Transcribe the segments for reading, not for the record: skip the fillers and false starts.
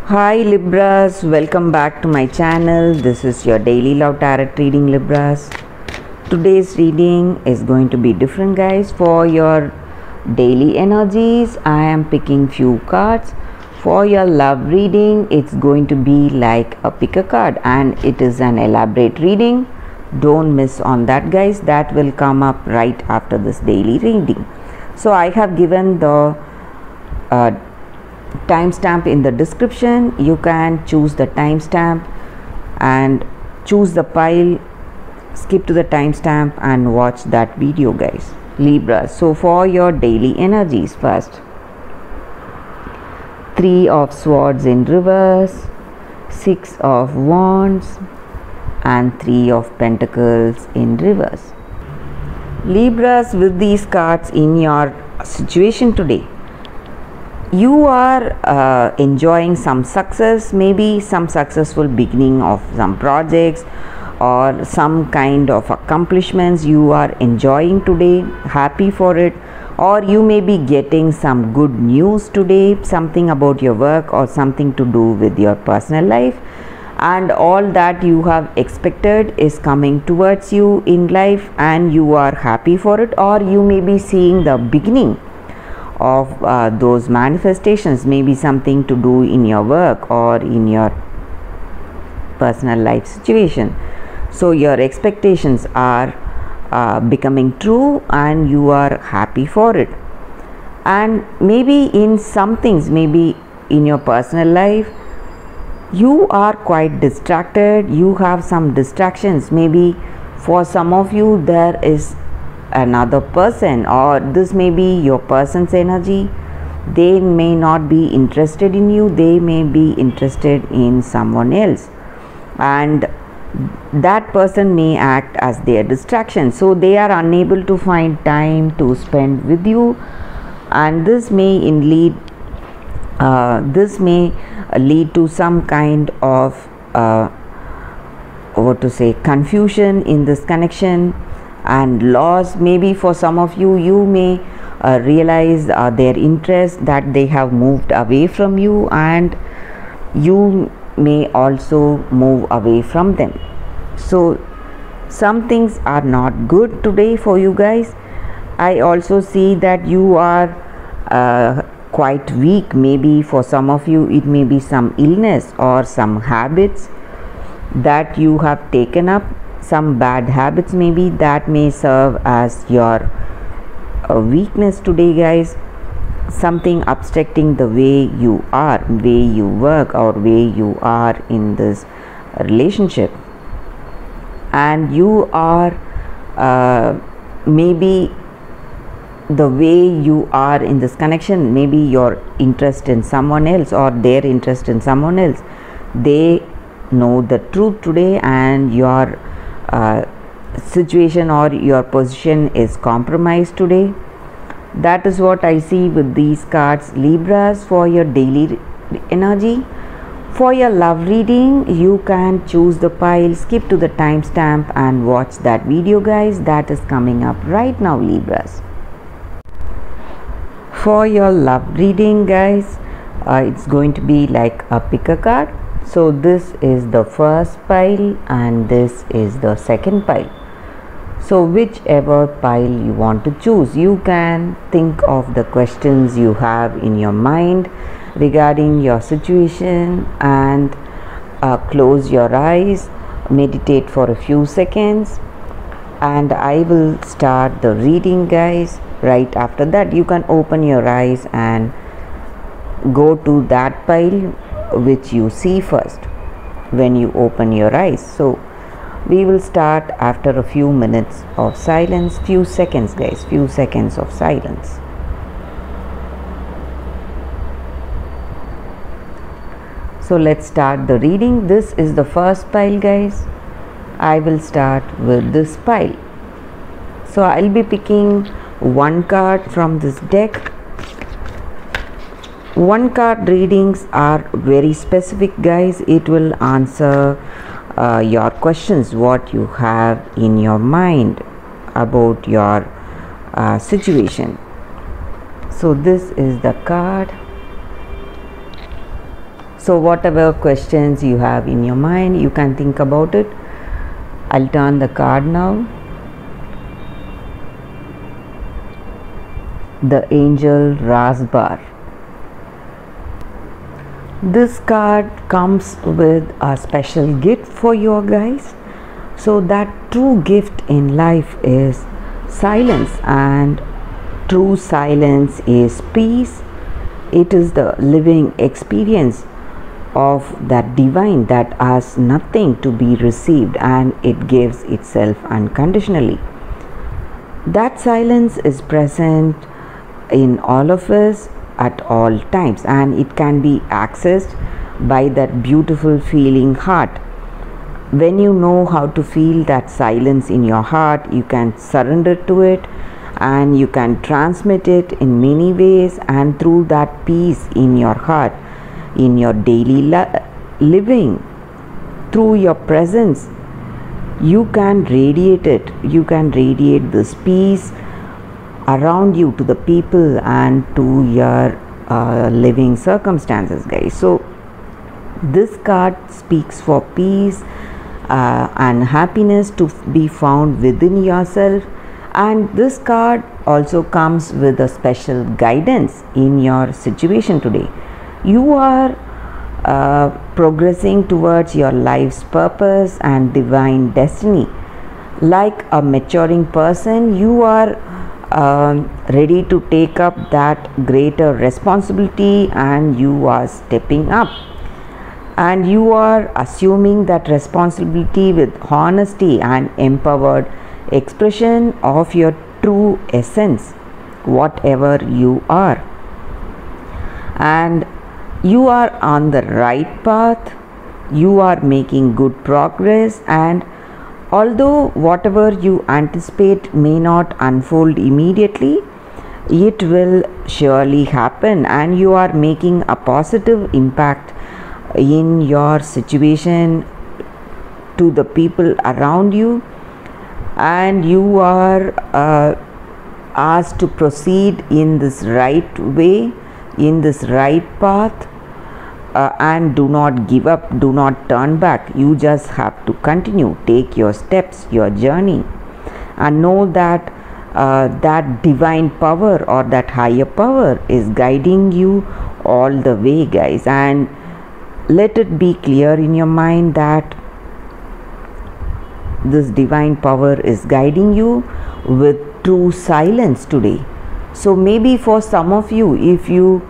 Hi Libras, welcome back to my channel. This is your daily love tarot reading, Libras. Today's reading is going to be different, guys. For your daily energies, I am picking few cards. For your love reading, it's going to be like a pick a card, and it is an elaborate reading. Don't miss on that, guys. That will come up right after this daily reading. So I have given the timestamp in the description. You can choose the timestamp and choose the pile, skip to the timestamp and watch that video, guys. Libra, so for your daily energies, first, 3 of Swords in reverse, 6 of Wands and 3 of Pentacles in reverse. Libras, with these cards in your situation today, you are enjoying some success, maybe some successful beginning of some projects or some kind of accomplishments you are enjoying today, happy for it, or you may be getting some good news today, something about your work or something to do with your personal life, and all that you have expected is coming towards you in life and you are happy for it, or you may be seeing the beginning of those manifestations, maybe something to do in your work or in your personal life situation. So your expectations are becoming true and you are happy for it. And maybe in some things, maybe in your personal life, you are quite distracted, you have some distractions. Maybe for some of you there is another person, or this may be your person's energy. They may not be interested in you, they may be interested in someone else, and that person may act as their distraction, so they are unable to find time to spend with you, and this may lead to some kind of confusion in this connection and loss. Maybe for some of you, you may realize their interest, that they have moved away from you, and you may also move away from them. So some things are not good today for you guys. I also see that you are quite weak. Maybe for some of you it may be some illness or some habits that you have taken up, some bad habits maybe, that may serve as your weakness today, guys. Something obstructing the way you are, way you work, or way you are in this relationship, and you are maybe the way you are in this connection, maybe your interest in someone else or their interest in someone else, they know the truth today, and your situation or your position is compromised today. That is what I see with these cards, Libras, for your daily energy. For your love reading, you can choose the pile, skip to the timestamp and watch that video, guys. That is coming up right now, Libras. For your love reading, guys, it's going to be like a pick a card. So this is the first pile and this is the second pile. So whichever pile you want to choose, you can think of the questions you have in your mind regarding your situation and close your eyes, meditate for a few seconds, and I will start the reading, guys. Right after that, you can open your eyes and go to that pile which you see first when you open your eyes. So we will start after a few minutes of silence, few seconds, guys, few seconds of silence. So let's start the reading. This is the first pile, guys. I will start with this pile. So I'll be picking one card from this deck. One card readings are very specific, guys. It will answer your questions, what you have in your mind about your situation. So this is the card. So whatever questions you have in your mind, you can think about it. I'll turn the card now. The Angel Rasbar. This card comes with a special gift for you guys. So that true gift in life is silence, and true silence is peace. It is the living experience of that divine that asks nothing to be received, and it gives itself unconditionally. That silence is present in all of us at all times, and it can be accessed by that beautiful feeling heart. When you know how to feel that silence in your heart, you can surrender to it, and you can transmit it in many ways. And through that peace in your heart, in your daily living, through your presence, you can radiate it. You can radiate this peace around you to the people and to your living circumstances, guys. So this card speaks for peace and happiness to be found within yourself. And this card also comes with a special guidance in your situation today. You are progressing towards your life's purpose and divine destiny. Like a maturing person, you are ready to take up that greater responsibility, and you are stepping up, and you are assuming that responsibility with honesty and empowered expression of your true essence, whatever you are. And you are on the right path. You are making good progress, and although whatever you anticipate may not unfold immediately, it will surely happen, and you are making a positive impact in your situation to the people around you, and you are asked to proceed in this right way, in this right path, and do not give up, do not turn back. You just have to continue, take your steps, your journey, and know that that divine power or that higher power is guiding you all the way, guys. And let it be clear in your mind that this divine power is guiding you with true silence today. So maybe for some of you, if you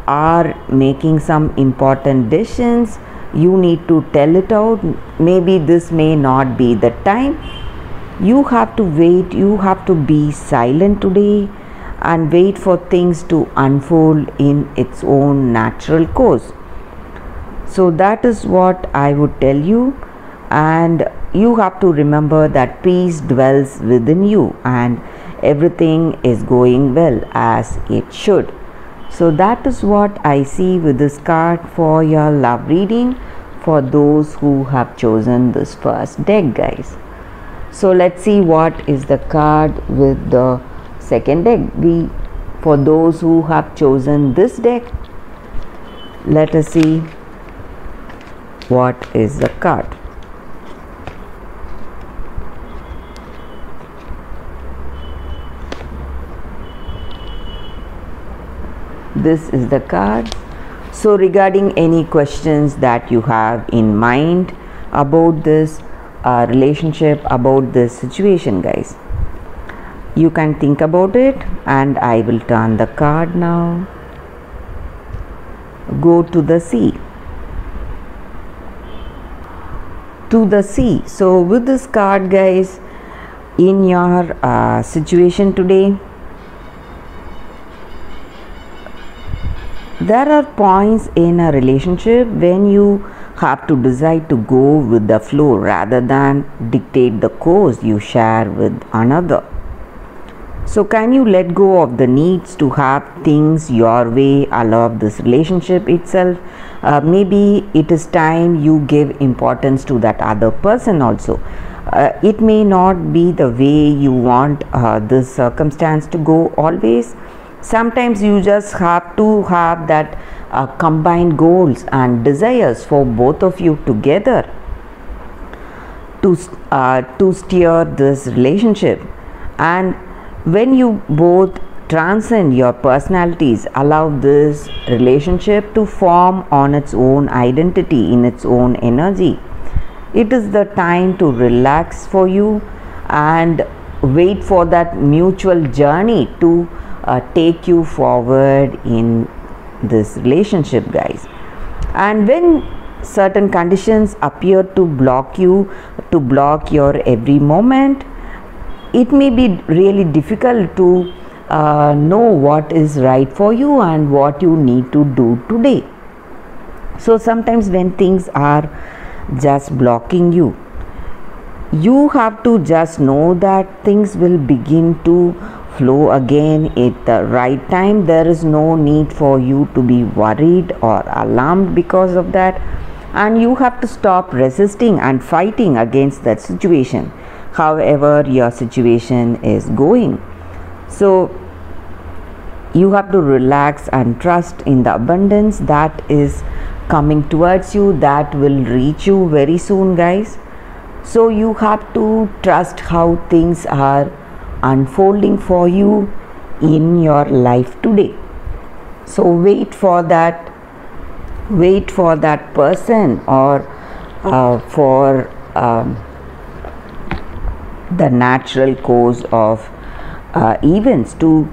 are making some important decisions, you need to tell it out. Maybe this may not be the time. You have to wait. You have to be silent today and wait for things to unfold in its own natural course. So that is what I would tell you. And you have to remember that peace dwells within you, and everything is going well as it should. So that is what I see with this card for your love reading for those who have chosen this first deck, guys. So let's see what is the card with the second deck. For those who have chosen this deck, let us see what is the card. This is the card. So regarding any questions that you have in mind about this relationship, about this situation, guys, you can think about it, and I will turn the card now. Go to the sea. To the sea. So with this card, guys, in your situation today, there are points in a relationship when you have to decide to go with the flow rather than dictate the course you share with another. So can you let go of the needs to have things your way along this relationship itself? Maybe it is time you give importance to that other person also. It may not be the way you want this circumstance to go always. Sometimes you just have to have that combined goals and desires for both of you together to steer this relationship. And when you both transcend your personalities, allow this relationship to form on its own identity, in its own energy. It is the time to relax for you and wait for that mutual journey to take you forward in this relationship, guys. And when certain conditions appear to block you, to block your every moment, it may be really difficult to know what is right for you and what you need to do today. So sometimes when things are just blocking you, you have to just know that things will begin to flow again at the right time. There is no need for you to be worried or alarmed because of that, and you have to stop resisting and fighting against that situation, however your situation is going. So you have to relax and trust in the abundance that is coming towards you, that will reach you very soon, guys. So you have to trust how things are unfolding for you in your life today. So wait for that person, or for the natural course of events to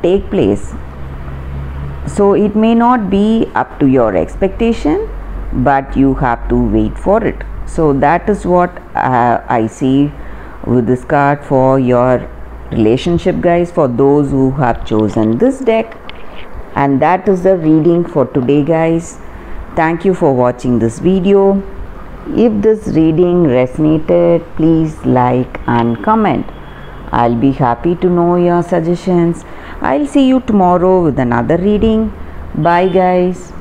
take place. So it may not be up to your expectation, but you have to wait for it. So that is what I see with this card for your relationship, guys, for those who have chosen this deck. And that is the reading for today, guys. Thank you for watching this video. If this reading resonated, please like and comment. I'll be happy to know your suggestions. I'll see you tomorrow with another reading. Bye, guys.